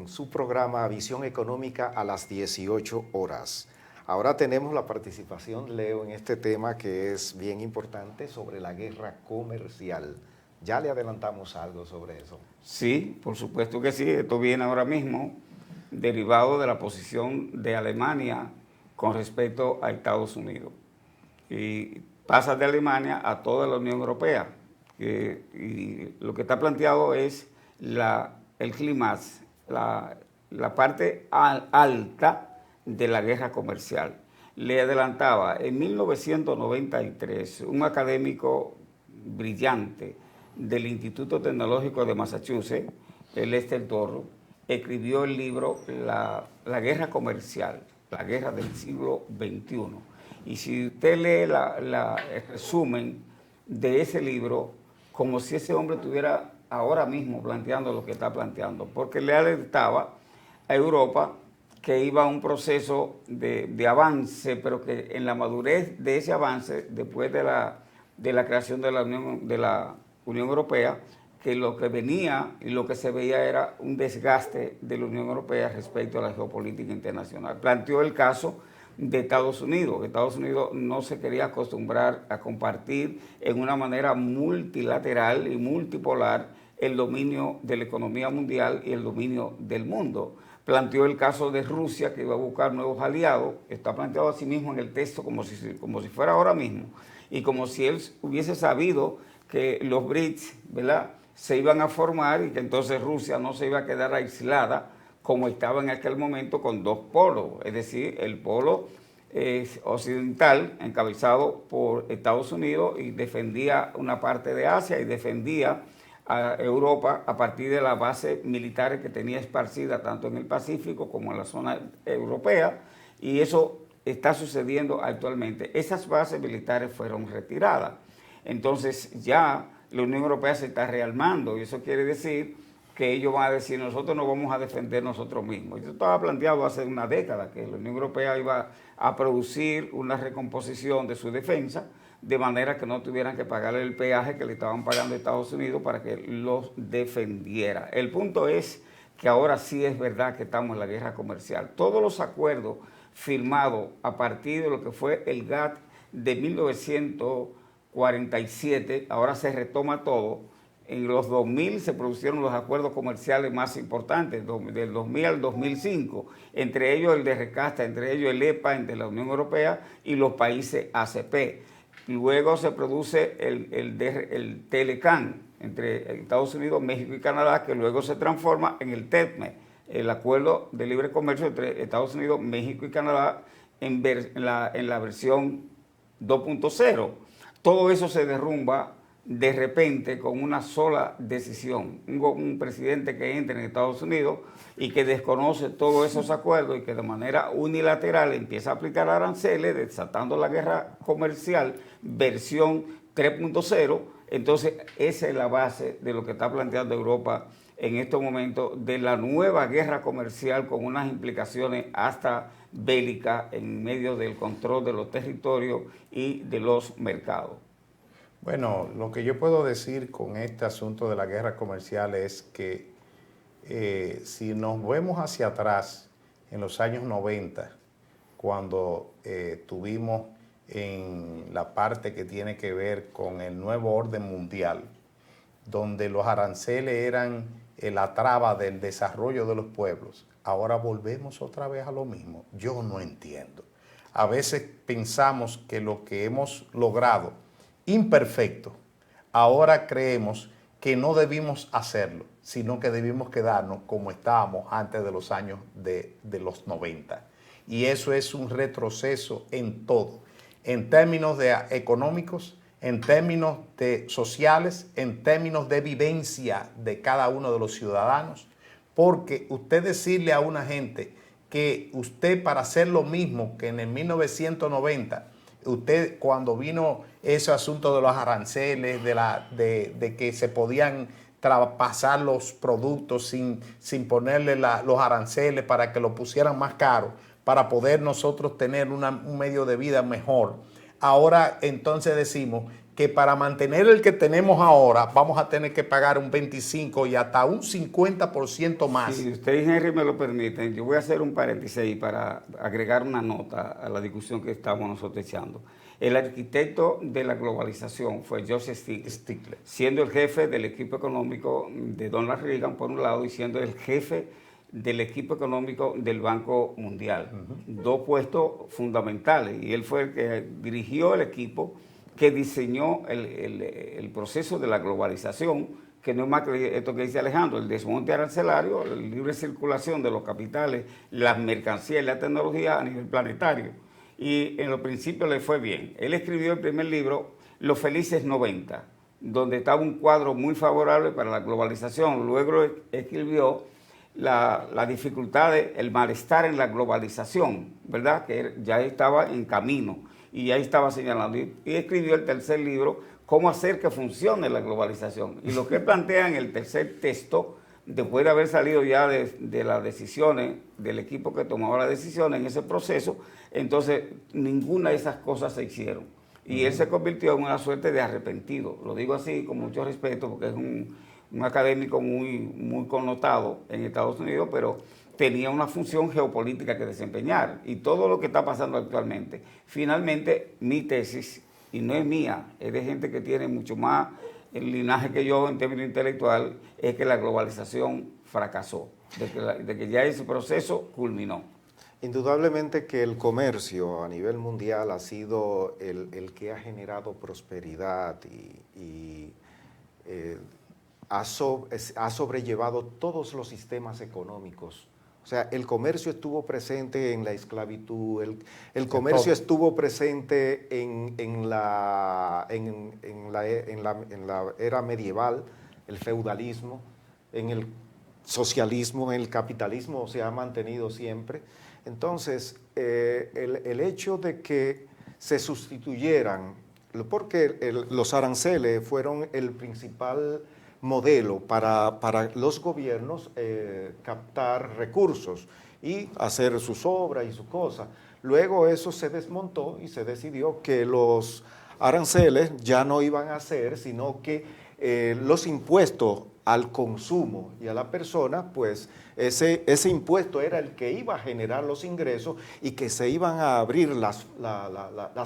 su programa Visión Económica a las 18 horas. Ahora tenemos la participación, Leo, en este tema que es bien importante sobre la guerra comercial. Ya le adelantamos algo sobre eso. Sí, por supuesto que sí. Esto viene ahora mismo derivado de la posición de Alemania con respecto a Estados Unidos. Y pasa de Alemania a toda la Unión Europea. Y lo que está planteado es el clímax, la parte alta de la guerra comercial. Le adelantaba, en 1993, un académico brillante del Instituto Tecnológico de Massachusetts, el Lester Toro, escribió el libro La guerra comercial, la guerra del siglo XXI. Y si usted lee el resumen de ese libro, como si ese hombre estuviera ahora mismo planteando lo que está planteando, porque le alertaba a Europa que iba a un proceso de avance, pero que en la madurez de ese avance, después de la creación de la Unión Europea, que lo que venía y lo que se veía era un desgaste de la Unión Europea respecto a la geopolítica internacional. Planteó el caso de Estados Unidos, que Estados Unidos no se quería acostumbrar a compartir en una manera multilateral y multipolar el dominio de la economía mundial y el dominio del mundo. Planteó el caso de Rusia, que iba a buscar nuevos aliados, está planteado así mismo en el texto como si fuera ahora mismo, y como si él hubiese sabido que los BRICS, ¿verdad?, se iban a formar y que entonces Rusia no se iba a quedar aislada como estaba en aquel momento con dos polos, es decir, el polo occidental encabezado por Estados Unidos y defendía una parte de Asia y defendía a Europa a partir de las bases militares que tenía esparcidas tanto en el Pacífico como en la zona europea, y eso está sucediendo actualmente. Esas bases militares fueron retiradas. Entonces ya la Unión Europea se está rearmando y eso quiere decir que ellos van a decir nosotros nos vamos a defender nosotros mismos. Esto estaba planteado hace una década que la Unión Europea iba a producir una recomposición de su defensa de manera que no tuvieran que pagarle el peaje que le estaban pagando a Estados Unidos para que los defendiera. El punto es que ahora sí es verdad que estamos en la guerra comercial. Todos los acuerdos firmados a partir de lo que fue el GATT de 1947, ahora se retoma todo. En los 2000 se produjeron los acuerdos comerciales más importantes, del 2000 al 2005, entre ellos el de Recasta, entre ellos el EPA, entre la Unión Europea y los países ACP. Luego se produce el Telecan entre Estados Unidos, México y Canadá, que luego se transforma en el TEPME, el Acuerdo de Libre Comercio entre Estados Unidos, México y Canadá en la versión 2.0. Todo eso se derrumba de repente con una sola decisión. Un presidente que entra en Estados Unidos y que desconoce todos esos acuerdos y que de manera unilateral empieza a aplicar aranceles, desatando la guerra comercial versión 3.0. Entonces esa es la base de lo que está planteando Europa en estos momentos, de la nueva guerra comercial con unas implicaciones hasta bélicas en medio del control de los territorios y de los mercados. Bueno, lo que yo puedo decir con este asunto de la guerra comercial es que si nos vemos hacia atrás, en los años 90, cuando tuvimos en la parte que tiene que ver con el nuevo orden mundial, donde los aranceles eran la traba del desarrollo de los pueblos, ahora volvemos otra vez a lo mismo. Yo no entiendo. A veces pensamos que lo que hemos logrado imperfecto, ahora creemos que no debimos hacerlo, sino que debimos quedarnos como estábamos antes de los años de los 90. Y eso es un retroceso en todo, en términos económicos, en términos sociales, en términos de vivencia de cada uno de los ciudadanos, porque usted decirle a una gente que usted para hacer lo mismo que en el 1990, usted cuando vino ese asunto de los aranceles, de que se podían traspasar los productos sin ponerle los aranceles para que lo pusieran más caro, para poder nosotros tener un medio de vida mejor. Ahora entonces decimos que para mantener el que tenemos ahora vamos a tener que pagar un 25 y hasta un 50% más. Si usted y Henry me lo permiten, yo voy a hacer un paréntesis para agregar una nota a la discusión que estamos nosotros echando. El arquitecto de la globalización fue Joseph Stiglitz, siendo el jefe del equipo económico de Donald Reagan por un lado y siendo el jefe del equipo económico del Banco Mundial. Dos puestos fundamentales, y él fue el que dirigió el equipo que diseñó el proceso de la globalización, que no es más que esto que dice Alejandro, el desmonte arancelario, la libre circulación de los capitales, las mercancías y la tecnología a nivel planetario. Y en los principios le fue bien. Él escribió el primer libro, Los Felices 90, donde estaba un cuadro muy favorable para la globalización. Luego escribió la dificultad, el malestar en la globalización, ¿verdad? Que ya estaba en camino y ya estaba señalando. Y escribió el tercer libro, Cómo hacer que funcione la globalización. Y lo que él plantea en el tercer texto, después de haber salido ya de las decisiones, del equipo que tomaba las decisiones en ese proceso, entonces ninguna de esas cosas se hicieron. Y él se convirtió en una suerte de arrepentido. Lo digo así con mucho respeto porque es un académico muy connotado en Estados Unidos, pero tenía una función geopolítica que desempeñar. Y todo lo que está pasando actualmente, finalmente mi tesis, y no es mía, es de gente que tiene mucho más el linaje que yo en términos intelectual, es que la globalización fracasó, de que ya ese proceso culminó. Indudablemente que el comercio a nivel mundial ha sido el que ha generado prosperidad y ha sobrellevado todos los sistemas económicos. O sea, el comercio estuvo presente en la esclavitud, el comercio estuvo presente en la era medieval, el feudalismo, en el socialismo, en el capitalismo se ha mantenido siempre. Entonces, el hecho de que se sustituyeran, porque los aranceles fueron el principal modelo para los gobiernos captar recursos y hacer sus obras y sus cosas. Luego eso se desmontó y se decidió que los aranceles ya no iban a ser, sino que los impuestos al consumo y a la persona, pues ese impuesto era el que iba a generar los ingresos y que se iban a abrir las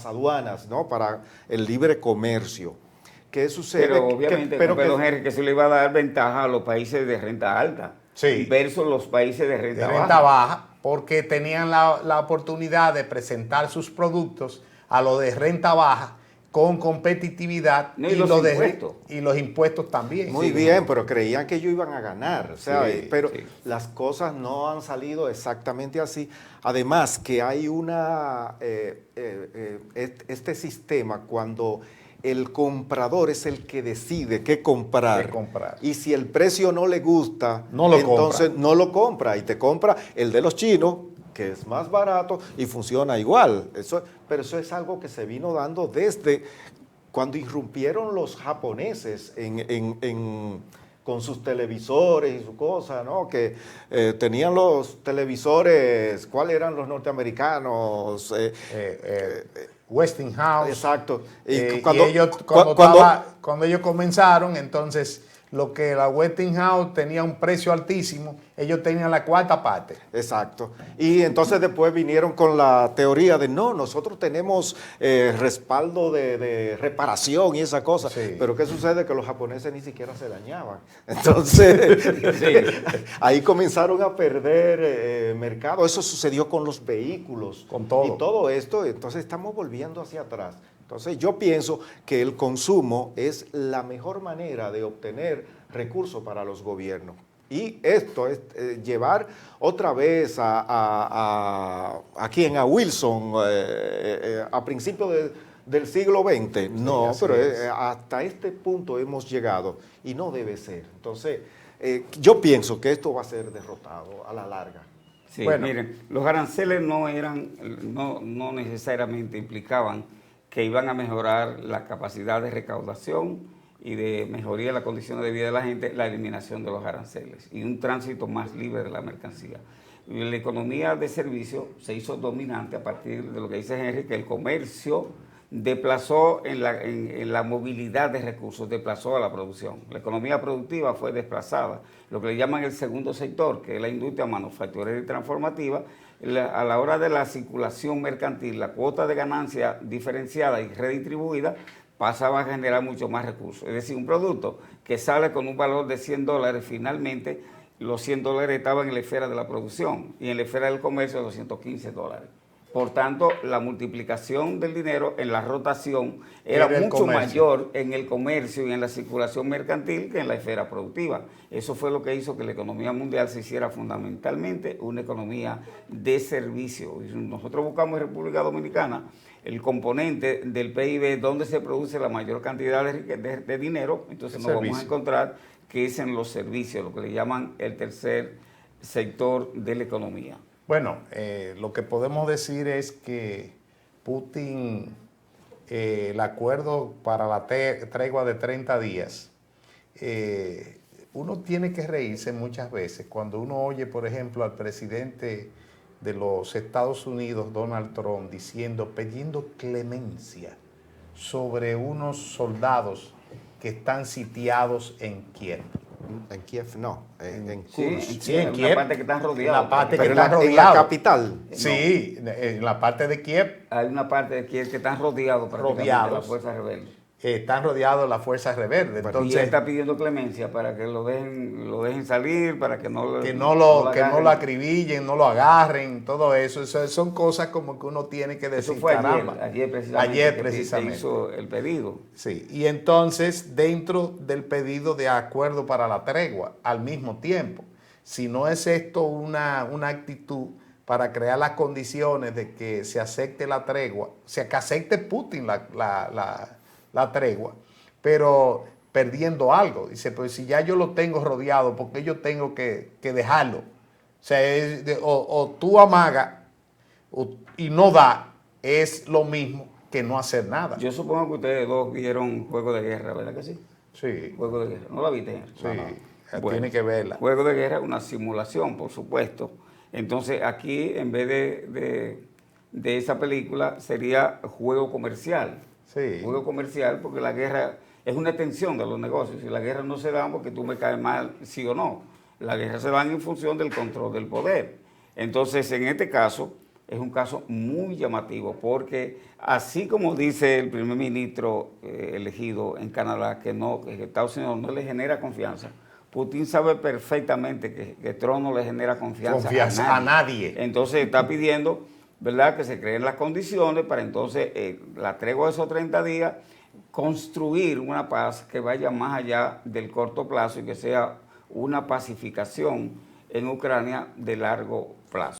aduanas, ¿no?, para el libre comercio. ¿Qué sucede? Pero obviamente, Henry, que se le iba a dar ventaja a los países de renta alta, sí, versus los países de renta baja, porque tenían la oportunidad de presentar sus productos a los de renta baja con competitividad, no, y los impuestos también. Muy bien, pero creían que ellos iban a ganar, o sea, sí, pero sí, las cosas no han salido exactamente así. Además que hay este sistema cuando el comprador es el que decide qué comprar. Y si el precio no le gusta, entonces no lo compra y te compra el de los chinos, que es más barato y funciona igual. Pero eso es algo que se vino dando desde cuando irrumpieron los japoneses con sus televisores y su cosa, ¿no? Que tenían los televisores, ¿cuáles eran los norteamericanos? Westinghouse. Exacto. Y cuando ellos comenzaron, entonces lo que la Westinghouse tenía un precio altísimo, ellos tenían la cuarta parte. Exacto. Y entonces después vinieron con la teoría de no, nosotros tenemos respaldo de reparación y esa cosa. Sí. Pero ¿qué sucede? Que los japoneses ni siquiera se dañaban. Entonces, sí, ahí comenzaron a perder mercado. Eso sucedió con los vehículos. Con todo. Y todo esto, entonces estamos volviendo hacia atrás. Entonces yo pienso que el consumo es la mejor manera de obtener recursos para los gobiernos. Y esto es llevar otra vez a Wilson a principios del siglo XX. No, sí, pero hasta este punto hemos llegado y no debe ser. Entonces yo pienso que esto va a ser derrotado a la larga. Sí, bueno, miren, los aranceles no necesariamente implicaban que iban a mejorar la capacidad de recaudación y de mejoría de las condiciones de vida de la gente, la eliminación de los aranceles y un tránsito más libre de la mercancía. Y la economía de servicio se hizo dominante a partir de lo que dice Henry, que el comercio desplazó en la movilidad de recursos, desplazó a la producción. La economía productiva fue desplazada. Lo que le llaman el segundo sector, que es la industria manufacturera y transformativa, a la hora de la circulación mercantil, la cuota de ganancia diferenciada y redistribuida pasaba a generar mucho más recursos. Es decir, un producto que sale con un valor de $100, finalmente los $100 estaban en la esfera de la producción y en la esfera del comercio $215. Por tanto, la multiplicación del dinero en la rotación era mucho mayor en el comercio y en la circulación mercantil que en la esfera productiva. Eso fue lo que hizo que la economía mundial se hiciera fundamentalmente una economía de servicio. Nosotros buscamos en República Dominicana el componente del PIB donde se produce la mayor cantidad de dinero, entonces nos vamos a encontrar que es en los servicios, lo que le llaman el tercer sector de la economía. Bueno, lo que podemos decir es que Putin, el acuerdo para la tregua de 30 días, uno tiene que reírse muchas veces cuando uno oye, por ejemplo, al presidente de los Estados Unidos, Donald Trump, pidiendo clemencia sobre unos soldados que están sitiados en Kiev. En Kiev no, en Kursk. Sí, en Kiev. En la parte que están rodeados. En la parte que Pero están en la rodeados. capital. Sí, en la parte de Kiev. Hay una parte de Kiev que están rodeados prácticamente de las fuerzas rebeldes. Están rodeados las fuerzas rebeldes. Entonces, y él está pidiendo clemencia para que lo dejen salir, para que no lo acribillen, no lo agarren, todo eso. Son cosas como que uno tiene que decir. Eso fue ayer precisamente. Se hizo el pedido. Sí, y entonces dentro del pedido de acuerdo para la tregua, al mismo tiempo, si no es esto una actitud para crear las condiciones de que se acepte la tregua, o sea, que acepte Putin la tregua, pero perdiendo algo. Dice, pues si ya yo lo tengo rodeado, ¿por qué yo tengo que dejarlo? O sea, o tú amagas y no da, es lo mismo que no hacer nada. Yo supongo que ustedes dos vieron Juego de Guerra, ¿verdad que sí? Sí. Juego de Guerra. ¿No la viste? Sí, No. Bueno, tiene que verla. Juego de Guerra es una simulación, por supuesto. Entonces aquí, en vez de esa película, sería juego comercial. Sí. Juego comercial, porque la guerra es una extensión de los negocios. Y la guerra no se da porque tú me caes mal, sí o no. La guerra se da en función del control del poder. Entonces, en este caso, es un caso muy llamativo, porque así como dice el primer ministro elegido en Canadá, que Estados Unidos no le genera confianza, Putin sabe perfectamente que Trump no le genera confianza a nadie. Entonces está pidiendo, ¿verdad?, que se creen las condiciones para entonces la tregua de esos 30 días, construir una paz que vaya más allá del corto plazo y que sea una pacificación en Ucrania de largo plazo.